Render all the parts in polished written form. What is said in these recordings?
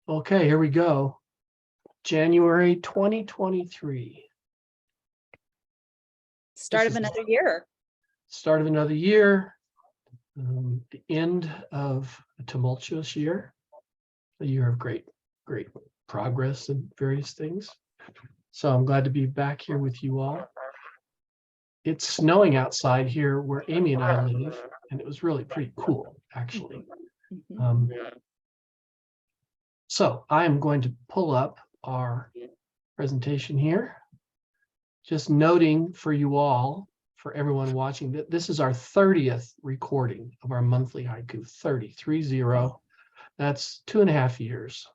Okay, here we go. January 2023. Start of another year. Start of another year. The end of a tumultuous year. A year of great progress and various things. So I'm glad to be back here with you all. It's snowing outside here where Amy and I live, and it was really pretty cool, actually. So I am going to pull up our presentation here. Just noting for you all, for everyone watching, that this is our 30th recording of our monthly haiku. 30. That's 2.5 years.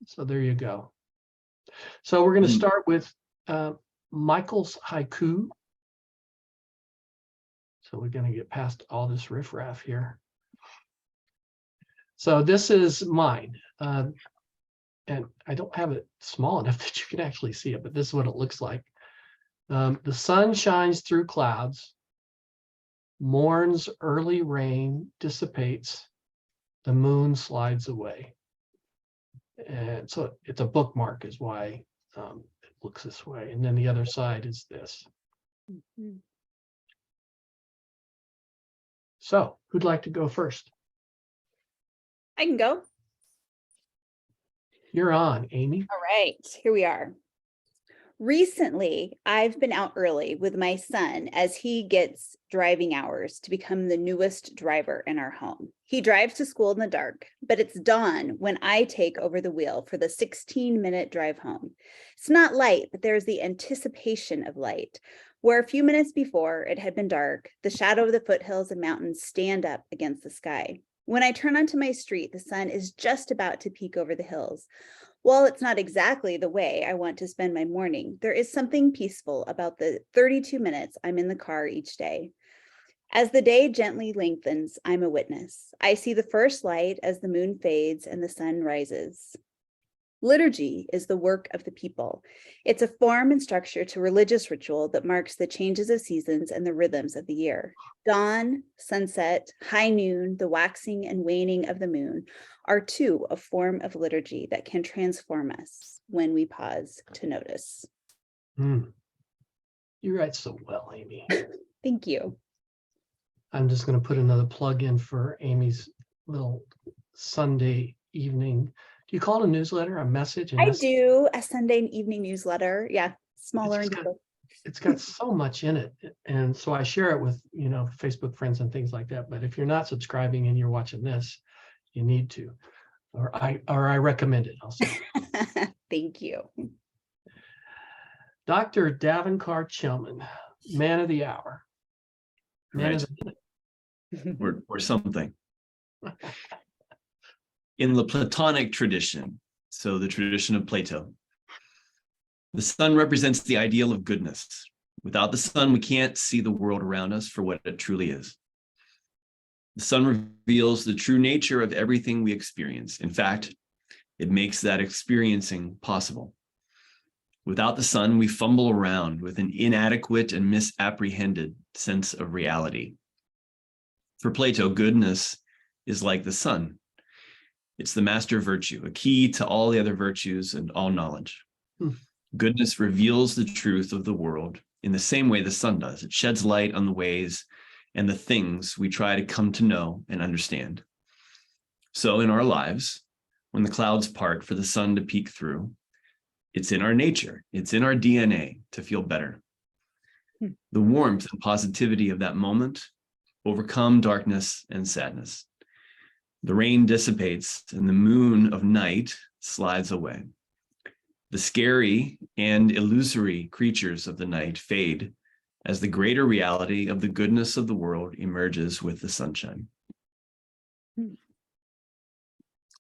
So there you go. So we're going to start with Michael's haiku. So we're going to get past all this riffraff here. So this is mine. And I don't have it small enough that you can actually see it, but this is what it looks like. The sun shines through clouds. Morn's early rain dissipates. The moon slides away. And so it's a bookmark is why it looks this way. And then the other side is this. So who'd like to go first? I can go. You're on, Amy. All right, here we are. Recently, I've been out early with my son as he gets driving hours to become the newest driver in our home. He drives to school in the dark, but it's dawn when I take over the wheel for the 16-minute drive home. It's not light, but there's the anticipation of light, where a few minutes before it had been dark, the shadow of the foothills and mountains stand up against the sky. When I turn onto my street, the sun is just about to peek over the hills. While it's not exactly the way I want to spend my morning, there is something peaceful about the 32 minutes I'm in the car each day. As the day gently lengthens, I'm a witness. I see the first light as the moon fades and the sun rises. Liturgy is the work of the people. It's a form and structure to religious ritual that marks the changes of seasons and the rhythms of the year. Dawn, sunset, high noon, the waxing and waning of the moon are too a form of liturgy that can transform us when we pause to notice. You write so well, Amy. Thank you. I'm just going to put another plug in for Amy's little Sunday evening. Do you call it a newsletter, a message? I do a Sunday evening newsletter. Yeah, smaller. It's got so much in it. And so I share it with, Facebook friends and things like that. But if you're not subscribing and you're watching this, you need to, or I recommend it also. Thank you. Dr. Davin Chilman, man of the hour. Man right. of the minute. or something. In the Platonic tradition, so the tradition of Plato, the sun represents the ideal of goodness. Without the sun, we can't see the world around us for what it truly is. The sun reveals the true nature of everything we experience. In fact, it makes that experiencing possible. Without the sun, we fumble around with an inadequate and misapprehended sense of reality. For Plato, goodness is like the sun. It's the master virtue, a key to all the other virtues and all knowledge. Goodness reveals the truth of the world in the same way the sun does. It sheds light on the ways and the things we try to come to know and understand. So in our lives, when the clouds part for the sun to peek through, it's in our nature, it's in our DNA to feel better. The warmth and positivity of that moment overcome darkness and sadness. The rain dissipates and the moon of night slides away. The scary and illusory creatures of the night fade as the greater reality of the goodness of the world emerges with the sunshine.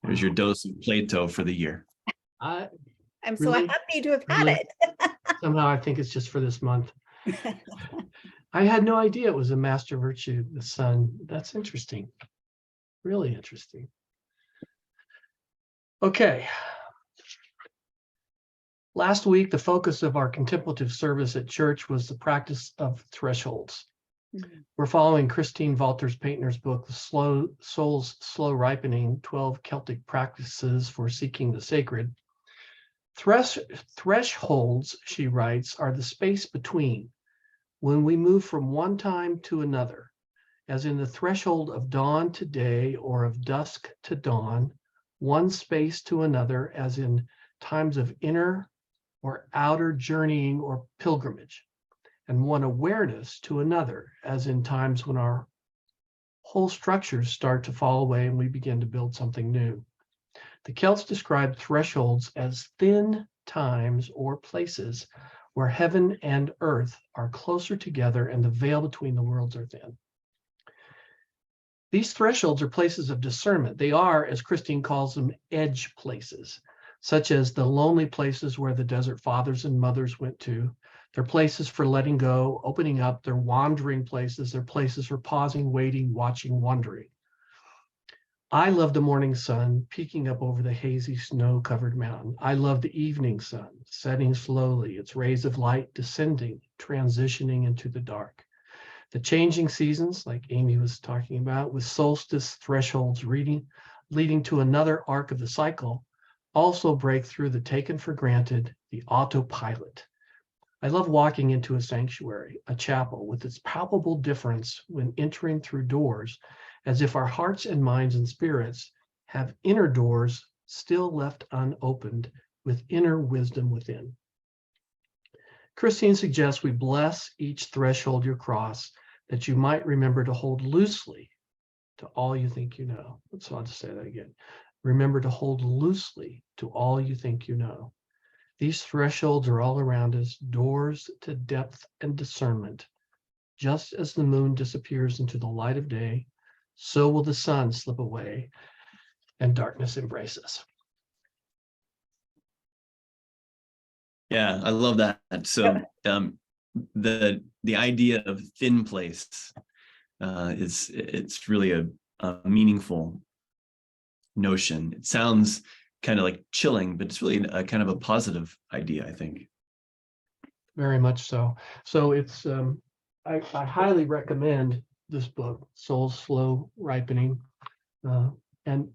There's your dose of Plato for the year. I'm so happy to have had it. Somehow I think it's just for this month. I had no idea it was a master virtue, the sun. That's interesting. Really interesting. Okay. Last week, the focus of our contemplative service at church was the practice of thresholds. Mhm. We're following Christine Walters Paintner's book, The Soul's Slow Ripening, 12 Celtic Practices for Seeking the Sacred. Thresholds, she writes, are the space between, when we move from one time to another, as in the threshold of dawn to day or of dusk to dawn, one space to another, as in times of inner or outer journeying or pilgrimage, and one awareness to another, as in times when our whole structures start to fall away and we begin to build something new. The Celts described thresholds as thin times or places where heaven and earth are closer together and the veil between the worlds are thin. These thresholds are places of discernment. They are, as Christine calls them, edge places, such as the lonely places where the desert fathers and mothers went to. They're places for letting go, opening up. They're wandering places. They're places for pausing, waiting, watching, wondering. I love the morning sun peeking up over the hazy snow-covered mountain. I love the evening sun setting slowly, its rays of light descending, transitioning into the dark. The changing seasons, like Amy was talking about, with solstice thresholds leading to another arc of the cycle, also break through the taken for granted, the autopilot. I love walking into a sanctuary, a chapel, with its palpable difference when entering through doors, as if our hearts and minds and spirits have inner doors still left unopened with inner wisdom within. Christine suggests we bless each threshold you cross, that you might remember to hold loosely to all you think you know. So I'll just say that again. Remember to hold loosely to all you think you know. These thresholds are all around us, doors to depth and discernment. Just as the moon disappears into the light of day, so will the sun slip away and darkness embrace us. Yeah, I love that. So the idea of thin place it's really a meaningful notion. It sounds kind of like chilling, but it's really a kind of a positive idea, I think. Very much so. So it's I highly recommend this book, Soul's Slow Ripening. And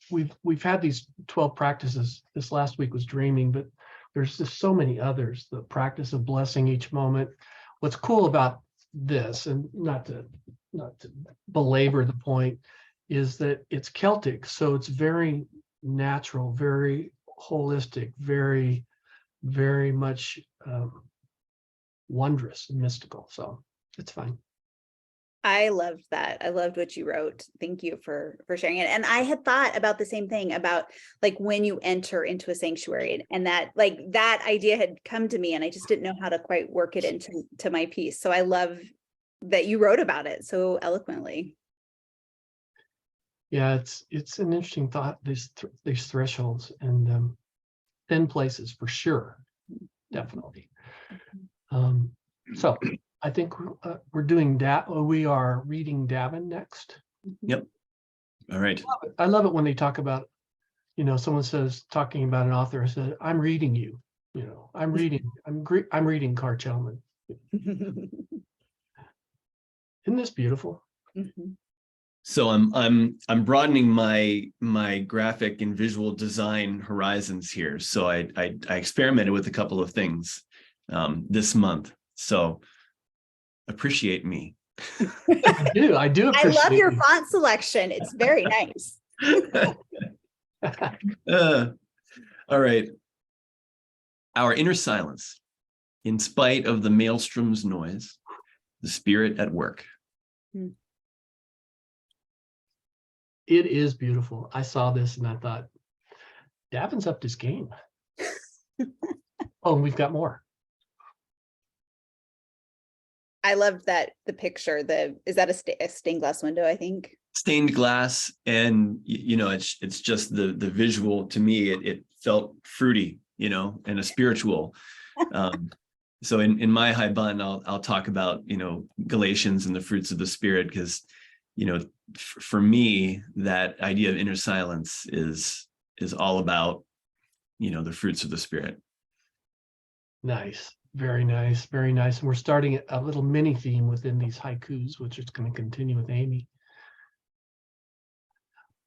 we've had these 12 practices. This last week was dreaming, but there's just so many others. The practice of blessing each moment. What's cool about this, and not to belabor the point, is that it's Celtic, so it's very natural, very holistic, very, very much wondrous and mystical. So it's fine. I loved that. I loved what you wrote. Thank you for sharing it. And I had thought about the same thing about like when you enter into a sanctuary, and that like that idea had come to me and I just didn't know how to quite work it into my piece. So I love that you wrote about it so eloquently. Yeah, it's an interesting thought, these thresholds and thin places for sure, definitely. So I think we're doing that. We are reading Davin next. Yep. All right. I love it when they talk about, someone says, talking about an author, said, I'm reading you, I'm reading Car Chelman. Isn't this beautiful? Mm-hmm. So I'm broadening my graphic and visual design horizons here. So I experimented with a couple of things this month. So appreciate me. I do appreciate I love your you. font selection. It's very nice. All right. Our inner silence, in spite of the maelstrom's noise, the spirit at work. It is beautiful. I saw this and I thought, Davin's upped his game. Oh, and we've got more. I loved that the picture. Is that a stained glass window? I think Stained glass, and it's just the visual. To me, it felt fruity, and a spiritual. So in my high bun, I'll talk about Galatians and the fruits of the spirit, because for me that idea of inner silence is all about the fruits of the spirit. Nice. Very nice, very nice. And we're starting a little mini theme within these haikus, which is going to continue with Amy.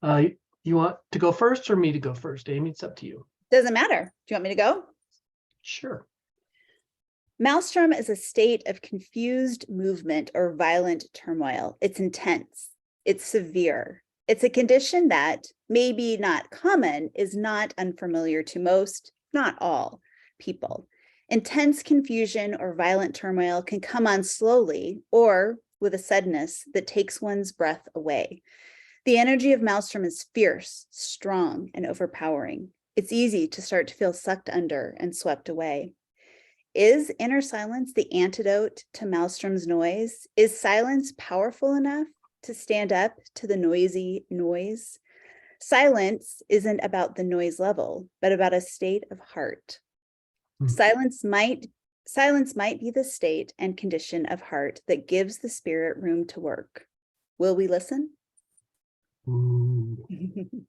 You want to go first or me to go first, Amy? It's up to you. Doesn't matter. Do you want me to go? Sure. Maelstrom is a state of confused movement or violent turmoil. It's intense. It's severe. It's a condition that, maybe not common, is not unfamiliar to most, not all, people. Intense confusion or violent turmoil can come on slowly or with a suddenness that takes one's breath away. The energy of Maelstrom is fierce, strong, and overpowering. It's easy to start to feel sucked under and swept away. Is inner silence the antidote to Maelstrom's noise? Is silence powerful enough to stand up to the noisy noise? Silence isn't about the noise level, but about a state of heart. Silence might be the state and condition of heart that gives the spirit room to work. Will we listen? Ooh,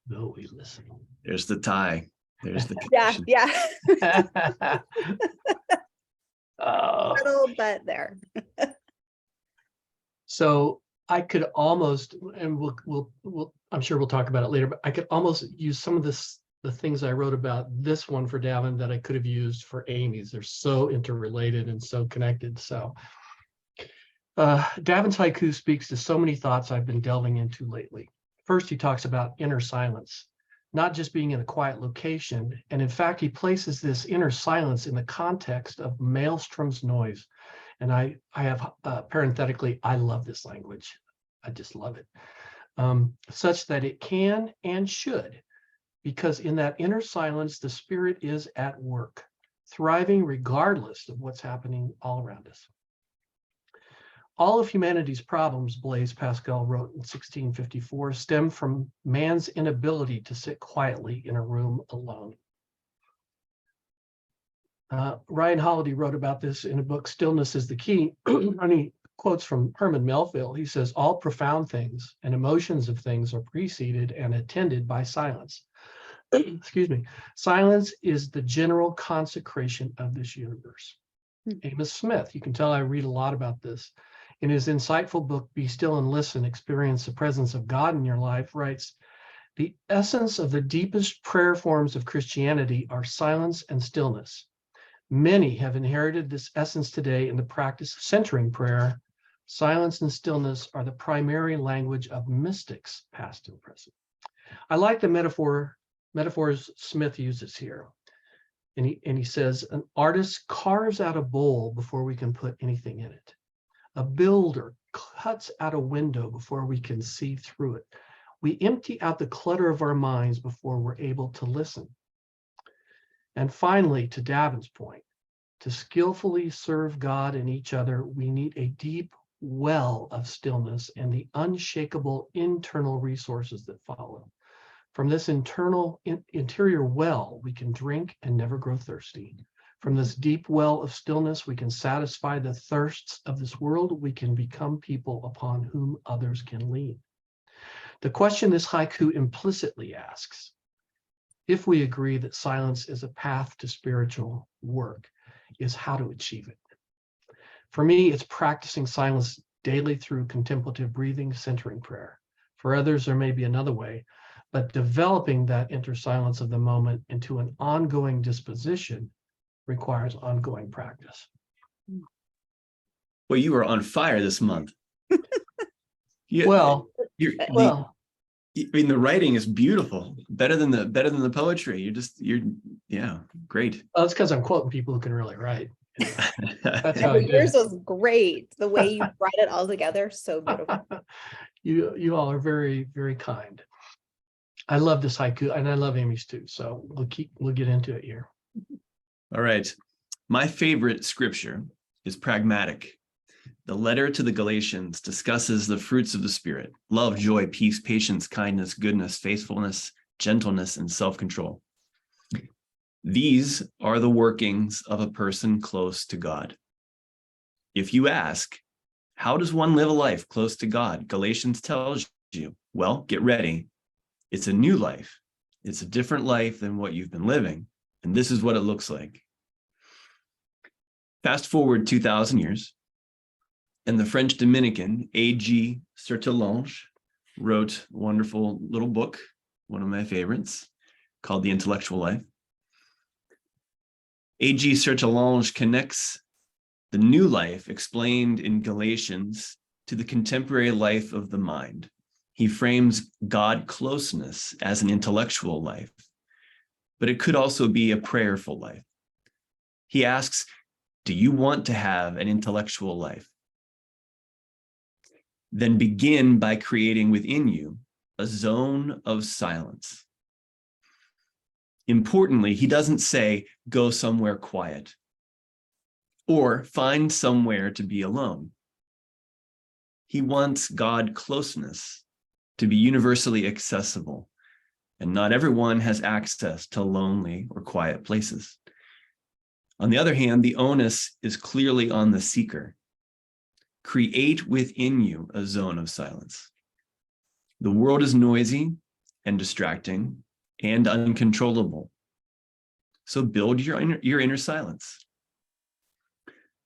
will we listen? There's the tie. There's the Yeah, connection. yeah. Oh. Little but there. So I could almost, and we'll I'm sure we'll talk about it later, but I could almost use some of the things I wrote about this one for Davin that I could have used for Amy's. They're so interrelated and so connected. So Davin's haiku speaks to so many thoughts I've been delving into lately. First, he talks about inner silence, not just being in a quiet location. And in fact, he places this inner silence in the context of Maelstrom's noise. And I have parenthetically, I love this language. I just love it. Such that it can and should, because in that inner silence, the spirit is at work, thriving regardless of what's happening all around us. All of humanity's problems, Blaise Pascal wrote in 1654, stem from man's inability to sit quietly in a room alone. Ryan Holiday wrote about this in a book, Stillness is the Key, and he quotes from Herman Melville. He says, all profound things and emotions of things are preceded and attended by silence. Excuse me. Silence is the general consecration of this universe. Amos Smith, you can tell I read a lot about this. In his insightful book, Be Still and Listen, Experience the Presence of God in Your Life, writes, the essence of the deepest prayer forms of Christianity are silence and stillness. Many have inherited this essence today in the practice of centering prayer. Silence and stillness are the primary language of mystics, past and present. I like the metaphors Smith uses here. And he says, an artist carves out a bowl before we can put anything in it. A builder cuts out a window before we can see through it. We empty out the clutter of our minds before we're able to listen. And finally, to Davin's point, to skillfully serve God and each other, we need a deep well of stillness and the unshakable internal resources that follow. From this interior well, we can drink and never grow thirsty. From this deep well of stillness, we can satisfy the thirsts of this world. We can become people upon whom others can lean. The question this haiku implicitly asks, if we agree that silence is a path to spiritual work, is how to achieve it. For me, it's practicing silence daily through contemplative breathing, centering prayer. For others, there may be another way, but developing that inner silence of the moment into an ongoing disposition requires ongoing practice. Well, you were on fire this month. The writing is beautiful, better than the poetry. Yeah, great. Well, that's because I'm quoting people who can really write. That's how I do Yours it. was great. The way you brought it all together, so beautiful. You all are very, very kind. I love this haiku, and I love Amy's too. So we'll get into it here. All right. My favorite scripture is pragmatic. The letter to the Galatians discusses the fruits of the Spirit: love, joy, peace, patience, kindness, goodness, faithfulness, gentleness, and self-control. These are the workings of a person close to God. If you ask, how does one live a life close to God? Galatians tells you, well, get ready. It's a new life. It's a different life than what you've been living. And this is what it looks like. Fast forward 2,000 years, and the French Dominican, A.G. Sertillange, wrote a wonderful little book, one of my favorites, called The Intellectual Life. A.G. Sertillange connects the new life explained in Galatians to the contemporary life of the mind. He frames God closeness as an intellectual life, but it could also be a prayerful life. He asks, do you want to have an intellectual life? Then begin by creating within you a zone of silence. Importantly, he doesn't say, go somewhere quiet or find somewhere to be alone. He wants God closeness to be universally accessible, and not everyone has access to lonely or quiet places. On the other hand, the onus is clearly on the seeker. Create within you a zone of silence. The world is noisy and distracting and uncontrollable. So build your inner silence.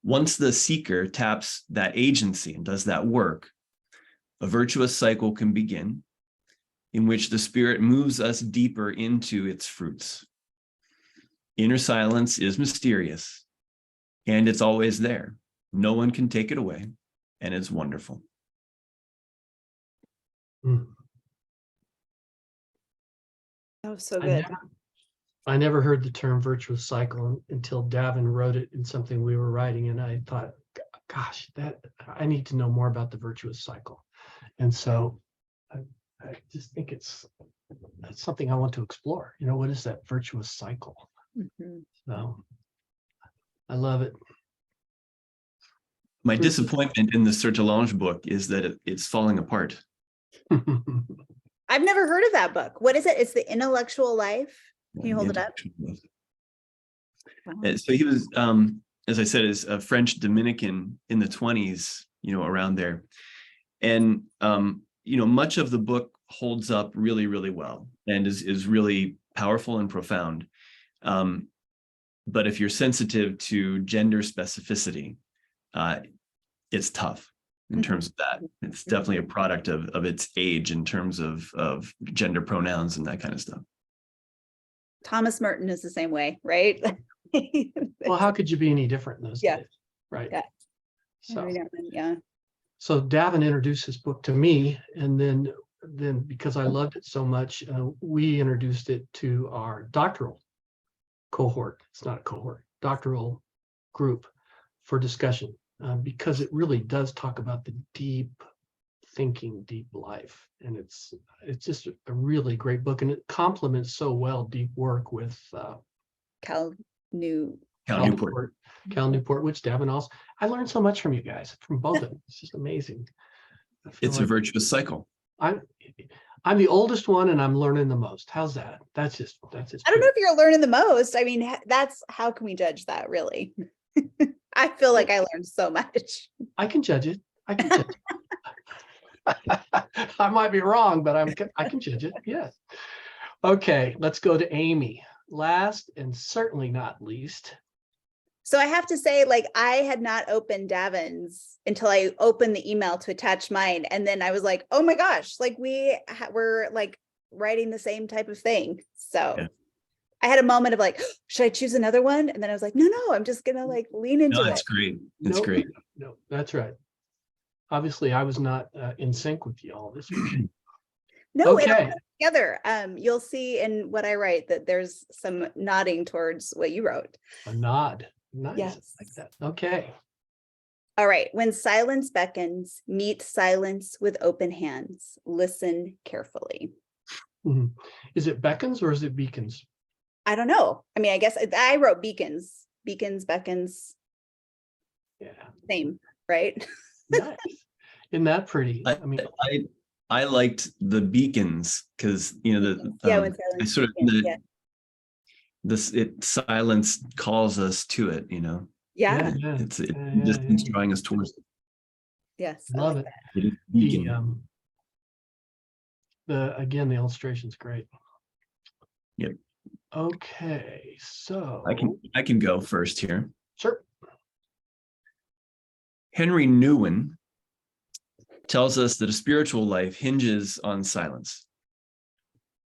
Once the seeker taps that agency and does that work, a virtuous cycle can begin in which the Spirit moves us deeper into its fruits. Inner silence is mysterious, and it's always there. No one can take it away, and it's wonderful. That was so good. I never heard the term virtuous cycle until Davin wrote it in something we were writing, and I thought, gosh, that I need to know more about the virtuous cycle. And so I just think it's something I want to explore. You know, what is that virtuous cycle? Mhm. So I love it. My disappointment in the Sertillange book is that it's falling apart. I've never heard of that book. What is it? It's The Intellectual Life. Can you hold it up? Wow. So he was, as I said, is a French Dominican in the 20s, around there. And, much of the book holds up really, really well and is really powerful and profound. But if you're sensitive to gender specificity, it's tough in terms of that. It's definitely a product of its age in terms of gender pronouns and that kind of stuff. Thomas Merton is the same way, right? Well, how could you be any different in those days? Right. Yeah. So, Yeah. so Davin introduced his book to me, and then because I loved it so much, we introduced it to our doctoral cohort. It's not a cohort, doctoral group for discussion, because it really does talk about the deep thinking, deep life, and it's just a really great book, and it complements so well deep work with Cal Newport, which Davin also. I learned so much from you guys, from both of them. It's just amazing. It's a virtuous cycle. I'm the oldest one, and I'm learning the most. How's that? That's just. I don't know if you're learning the most. I mean, how can we judge that, really? I feel like I learned so much. I can judge it. I might be wrong, but I can judge it. Yes. Okay, let's go to Amy. Last and certainly not least. So I have to say, I had not opened Davin's until I opened the email to attach mine. And then I was like, oh my gosh, we're writing the same type of thing. So yeah. I had a moment of should I choose another one? And then I was like, no, I'm just going to lean into it. That's great. It's great. No, that's right. Obviously, I was not in sync with you all this week. No, okay. Together. You'll see in what I write that there's some nodding towards what you wrote. A nod. Nice. Yes. Like that. Okay. All right. When silence beckons, meet silence with open hands. Listen carefully. Mm-hmm. Is it beckons or is it beacons? I don't know. I mean, I guess I wrote beacons. Beacons, beckons. Yeah. Same, right? Nice. Isn't that pretty? I liked the beacons because I sort of silence calls us to it, Yeah. It's just drawing us towards it. Yes. Love it. The illustration's great. Yep. Okay, so I can go first here. Sure. Henry Nouwen tells us that a spiritual life hinges on silence.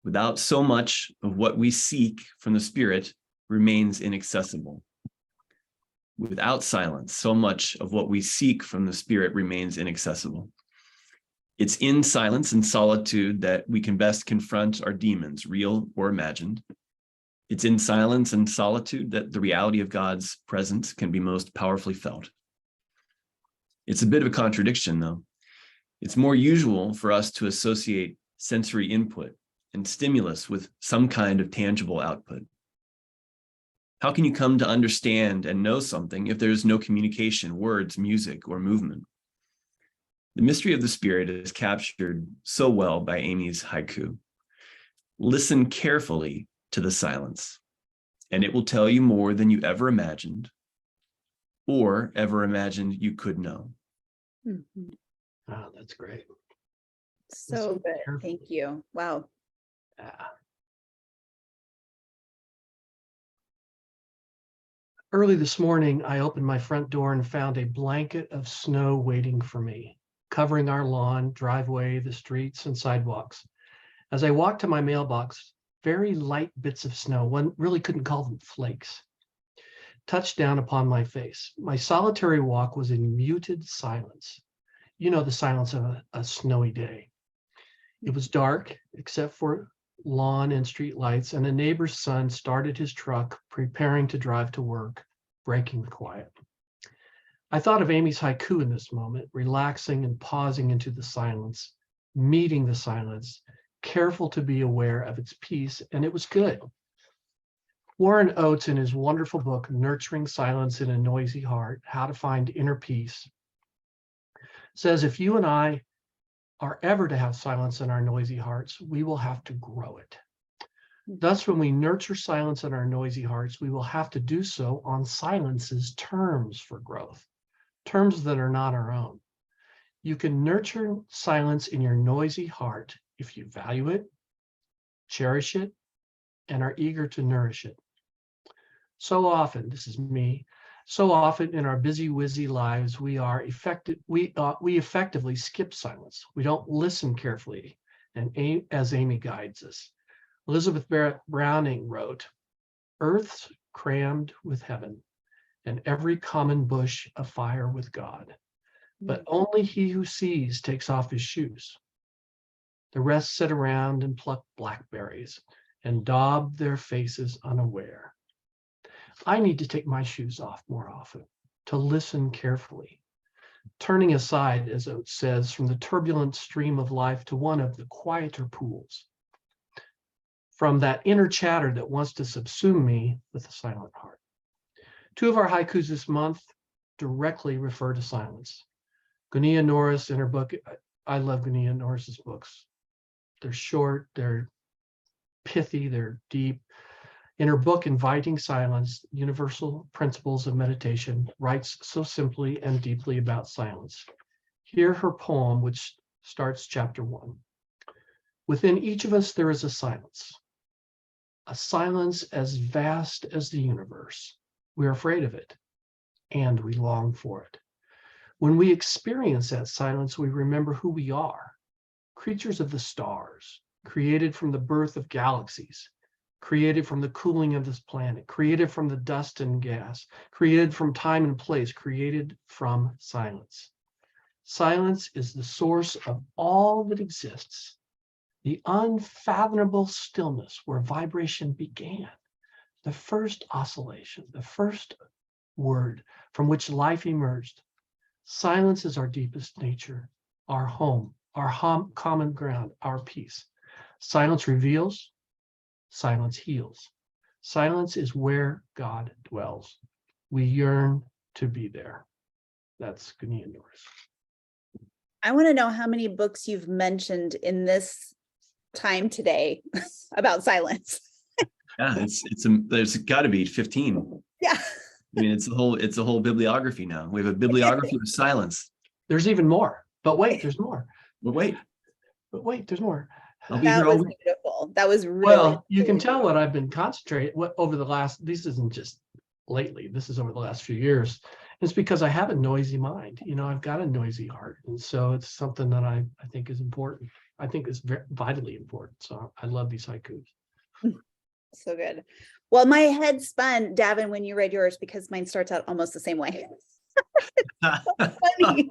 Without so much of what we seek from the Spirit remains inaccessible. Without silence, so much of what we seek from the Spirit remains inaccessible. It's in silence and solitude that we can best confront our demons, real or imagined. It's in silence and solitude that the reality of God's presence can be most powerfully felt. It's a bit of a contradiction, though. It's more usual for us to associate sensory input and stimulus with some kind of tangible output. How can you come to understand and know something if there's no communication, words, music, or movement? The mystery of the Spirit is captured so well by Amy's haiku. Listen carefully to the silence, and it will tell you more than you ever imagined or ever imagined you could know. Mhm. Oh, that's great. So good. careful. Thank you. Wow. Yeah. Early this morning, I opened my front door and found a blanket of snow waiting for me, covering our lawn, driveway, the streets, and sidewalks. As I walked to my mailbox, very light bits of snow, one really couldn't call them flakes, touched down upon my face. My solitary walk was in muted silence. You know, the silence of a snowy day. It was dark, except for lawn and street lights, and a neighbor's son started his truck, preparing to drive to work, breaking the quiet. I thought of Amy's haiku in this moment, relaxing and pausing into the silence, meeting the silence, careful to be aware of its peace, and it was good. Warren Oates, in his wonderful book, Nurturing Silence in a Noisy Heart, How to Find Inner Peace, says if you and I are ever to have silence in our noisy hearts, we will have to grow it. Thus, when we nurture silence in our noisy hearts, we will have to do so on silence's terms for growth, terms that are not our own. You can nurture silence in your noisy heart if you value it, cherish it, and are eager to nourish it. So often, this is me, so often in our busy, whizzy lives, we effectively skip silence. We don't listen carefully, and as Amy guides us. Elizabeth Barrett Browning wrote, "Earth's crammed with heaven, and every common bush afire with God. But only he who sees takes off his shoes. The rest sit around and pluck blackberries and daub their faces unaware." I need to take my shoes off more often, to listen carefully, turning aside, as Oates says, from the turbulent stream of life to one of the quieter pools, from that inner chatter that wants to subsume me with a silent heart. Two of our haikus this month directly refer to silence. Gunia Norris, in her book, I love Gunia Norris's books. They're short, they're pithy, they're deep. In her book, Inviting Silence, Universal Principles of Meditation, writes so simply and deeply about silence. Hear her poem, which starts chapter 1. Within each of us, there is a silence as vast as the universe. We are afraid of it, and we long for it. When we experience that silence, we remember who we are, creatures of the stars, created from the birth of galaxies, created from the cooling of this planet, created from the dust and gas, created from time and place, created from silence. Silence is the source of all that exists, the unfathomable stillness where vibration began, the first oscillation, the first word from which life emerged. Silence is our deepest nature, our home, our common ground, our peace. Silence reveals, silence heals. Silence is where God dwells. We yearn to be there. That's Gunia Norris. I want to know how many books you've mentioned in this time today about silence. Yeah, there's got to be 15. Yeah. I mean, it's a whole bibliography now. We have a bibliography of silence. There's even more, but wait, there's more. But wait, There's more. I'll be here That all was week. beautiful. That was really, Well, you can really tell beautiful. what I've been concentrating over the last, this isn't just lately, this is over the last few years, It's because I have a noisy mind. I've got a noisy heart. And so it's something that I think is important. I think is vitally important. So I love these haikus. So good. Well, my head spun, Davin, when you read yours, because mine starts out almost the same way. Funny.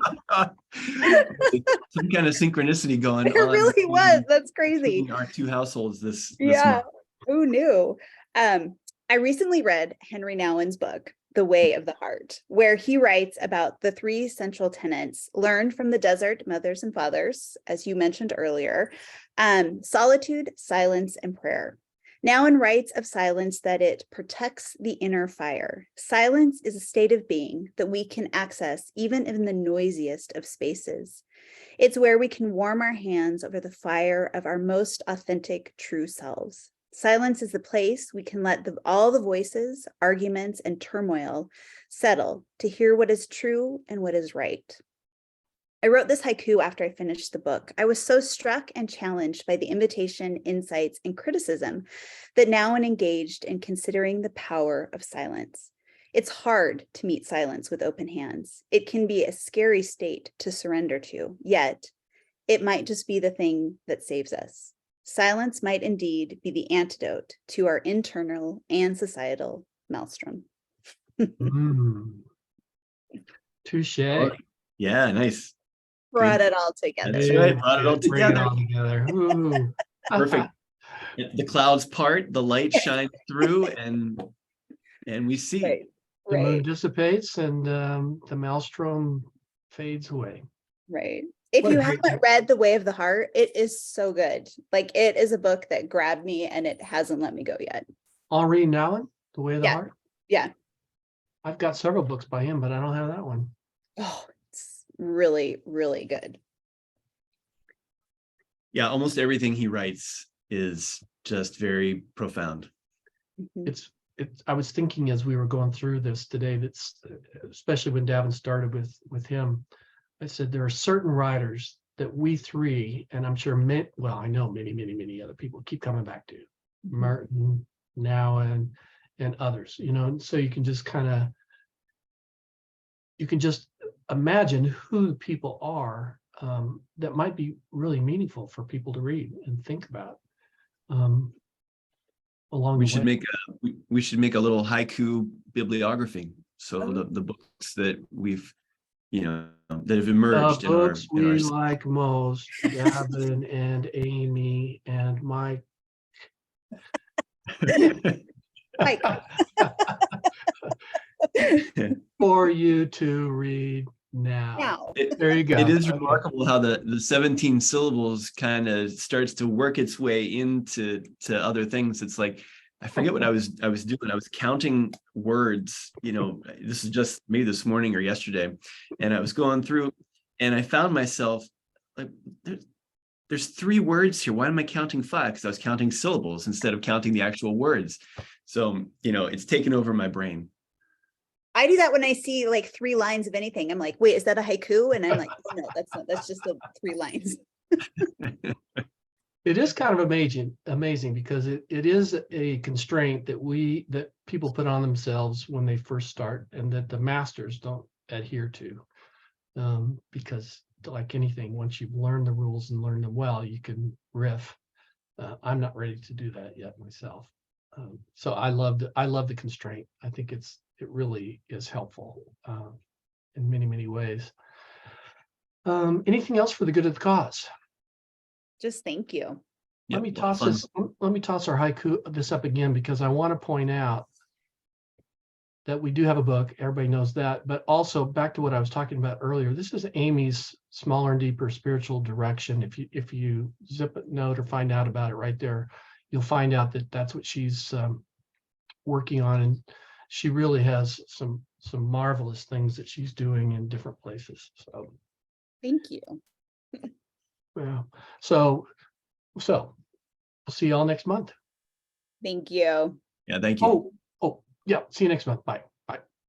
Some kind of synchronicity going It on. really was. That's crazy. Between our two households this Yeah. month. Who knew? I recently read Henry Nouwen's book, The Way of the Heart, where he writes about the 3 central tenets learned from the desert mothers and fathers, as you mentioned earlier, solitude, silence, and prayer. Nouwen writes of silence that it protects the inner fire. Silence is a state of being that we can access even in the noisiest of spaces. It's where we can warm our hands over the fire of our most authentic, true selves. Silence is the place we can let all the voices, arguments, and turmoil settle to hear what is true and what is right. I wrote this haiku after I finished the book. I was so struck and challenged by the invitation, insights, and criticism that Nouwen engaged in considering the power of silence. It's hard to meet silence with open hands. It can be a scary state to surrender to, yet it might just be the thing that saves us. Silence might indeed be the antidote to our internal and societal maelstrom. Touche. Yeah, nice. Brought it all together. That's right. Brought it all Bring it together. all together. Ooh. Perfect. The clouds part, the light shines through, and we see. Right. The moon Right. dissipates and the maelstrom fades away. Right. If What a you great haven't book. read The Way of the Heart, it is so good. Like, it is a book that grabbed me and it hasn't let me go yet. Henri Nouwen, The Way of the Yeah. Heart. Yeah. I've got several books by him, but I don't have that one. Oh, it's really, really good. Yeah, almost everything he writes is just very profound. Mhm. I was thinking as we were going through this today, that's especially when Davin started with him, I said there are certain writers that we three, and I'm sure I know many other people keep coming back to. Merton, Nouwen, and others, and so you can just imagine who the people are that might be really meaningful for people to read and think about along We the should way. we should make a little haiku bibliography. So Oh. the books that we've that have emerged in our Books we like most, Davin and Amy and Mike. Mike. For you to read now. Now. There you go. It is Okay. remarkable how the 17 syllables kind of starts to work its way into other things. It's like, I forget what I was doing. I was counting words, this is just maybe this morning or yesterday. And I was going through and I found myself like, there's 3 words here. Why am I counting 5? Because I was counting syllables instead of counting the actual words. So, it's taken over my brain. I do that when I see like 3 lines of anything. I'm like, wait, is that a haiku? And I'm like, no, that's just the 3 lines. It is kind of amazing because it is a constraint that people put on themselves when they first start, and that the masters don't adhere to. Because like anything, once you've learned the rules and learned them well, you can riff. I'm not ready to do that yet myself. So I love the constraint. I think it really is helpful in many ways. Anything else for the good of the cause? Just thank you. Let me toss our haiku this up again, because I want to point out that we do have a book. Everybody knows that, but also back to what I was talking about earlier. This is Amy's Smaller and Deeper Spiritual Direction. If you zip a note or find out about it right there, you'll find out that that's what she's working on, and she really has some marvelous things that she's doing in different places. So Thank you. yeah. So we'll see y'all next month. Thank you. Yeah, thank you. Oh, yeah. See you next month. Bye.